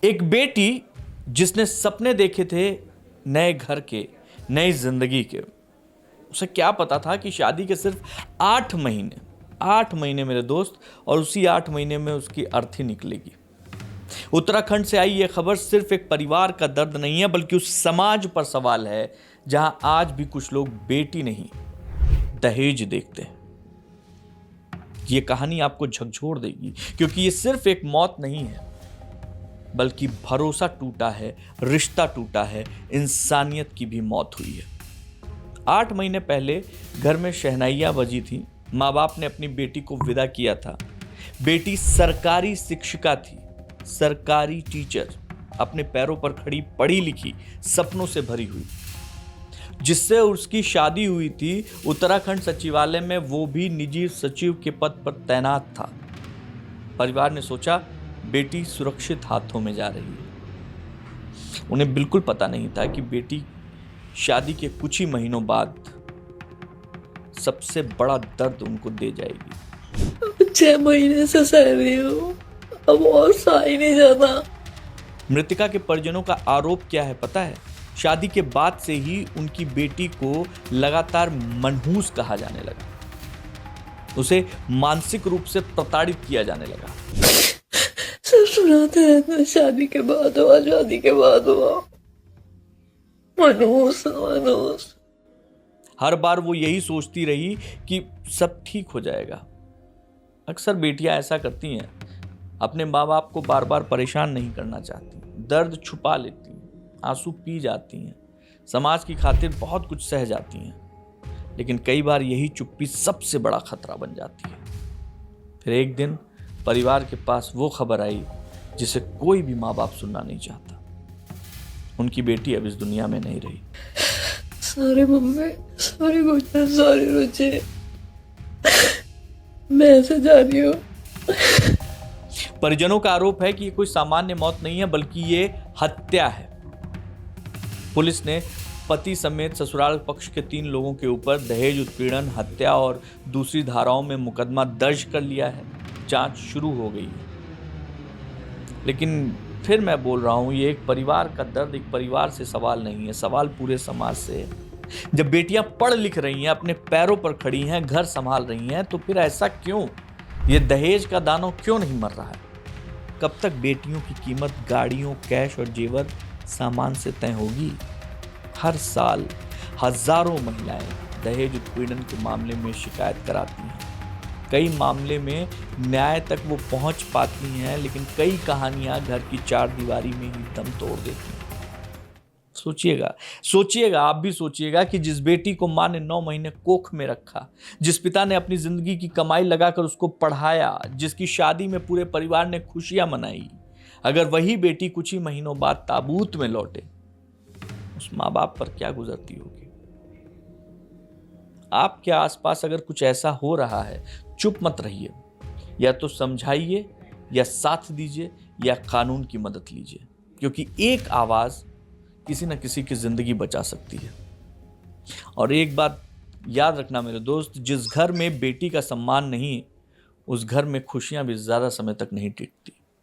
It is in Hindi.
एक बेटी जिसने सपने देखे थे नए घर के, नई जिंदगी के। उसे क्या पता था कि शादी के सिर्फ 8 महीने मेरे दोस्त, और उसी 8 महीने में उसकी अर्थी निकलेगी। उत्तराखंड से आई यह खबर सिर्फ एक परिवार का दर्द नहीं है, बल्कि उस समाज पर सवाल है जहां आज भी कुछ लोग बेटी नहीं, दहेज देखते हैं। यह कहानी आपको झकझोर देगी, क्योंकि यह सिर्फ एक मौत नहीं है, बल्कि भरोसा टूटा है, रिश्ता टूटा है, इंसानियत की भी मौत हुई है। 8 महीने पहले घर में शहनाइयां बजी थी। माँ बाप ने अपनी बेटी को विदा किया था। बेटी सरकारी शिक्षिका थी, सरकारी टीचर, अपने पैरों पर खड़ी, पढ़ी लिखी, सपनों से भरी हुई। जिससे उसकी शादी हुई थी उत्तराखंड सचिवालय में, वो भी निजी सचिव के पद पर तैनात था। परिवार ने सोचा बेटी सुरक्षित हाथों में जा रही है। उन्हें बिल्कुल पता नहीं था कि बेटी शादी के कुछ ही महीनों बाद सबसे बड़ा दर्द उनको दे जाएगी। 6 महीने से सह रही हूँ, अब और सहा ही नहीं जाता। मृतिका के परिजनों का आरोप क्या है पता है? शादी के बाद से ही उनकी बेटी को लगातार मनहूस कहा जाने लगा। उसे मानसिक रूप से प्रताड़ित किया जाने लगा। सब सुनाते रहते हैं, शादी के बाद हुआ, शादी के बाद हुआ, मनहूस मनहूस। हर बार वो यही सोचती रही कि सब ठीक हो जाएगा। अक्सर बेटियां ऐसा करती हैं, अपने माँ बाप को बार बार परेशान नहीं करना चाहती, दर्द छुपा लेती हैं, आंसू पी जाती हैं, समाज की खातिर बहुत कुछ सह जाती हैं, लेकिन कई बार यही चुप्पी सबसे बड़ा खतरा बन जाती है। फिर एक दिन परिवार के पास वो खबर आई जिसे कोई भी माँ बाप सुनना नहीं चाहता। उनकी बेटी अब इस दुनिया में नहीं रही। सॉरी मम्मी, सॉरी गुड्डा, सॉरी रुचि, मैं ऐसे जा रही हूँ। परिजनों का आरोप है कि ये कोई सामान्य मौत नहीं है, बल्कि ये हत्या है। पुलिस ने पति समेत ससुराल पक्ष के 3 लोगों के ऊपर दहेज उत्पीड़न, हत्या और दूसरी धाराओं में मुकदमा दर्ज कर लिया है। जांच शुरू हो गई है। लेकिन फिर मैं बोल रहा हूं, ये एक परिवार का दर्द एक परिवार से सवाल नहीं है, सवाल पूरे समाज से है। जब बेटियां पढ़ लिख रही हैं, अपने पैरों पर खड़ी हैं, घर संभाल रही हैं, तो फिर ऐसा क्यों? ये दहेज का दानव क्यों नहीं मर रहा है? कब तक बेटियों की कीमत गाड़ियों, कैश और जेवर सामान से तय होगी? हर साल हजारों महिलाएं दहेज उत्पीड़न के मामले में शिकायत कराती हैं। कई मामले में न्याय तक वो पहुंच पाती हैं, लेकिन कई कहानियां घर की 4 दीवारी में ही दम तोड़ देती हैं। सोचिएगा, आप भी सोचिएगा कि जिस बेटी को माँ ने 9 महीने कोख में रखा, जिस पिता ने अपनी जिंदगी की कमाई लगाकर उसको पढ़ाया, जिसकी शादी में पूरे परिवार ने खुशियां मनाई, अगर वही बेटी कुछ ही महीनों बाद ताबूत में लौटे, उस माँ बाप पर क्या गुजरती होगी? आपके आसपास अगर कुछ ऐसा हो रहा है, चुप मत रहिए, या तो समझाइए, या साथ दीजिए, या कानून की मदद लीजिए, क्योंकि एक आवाज किसी न किसी की जिंदगी बचा सकती है। और एक बात याद रखना मेरे दोस्त, जिस घर में बेटी का सम्मान नहीं, उस घर में खुशियां भी ज्यादा समय तक नहीं टिकती।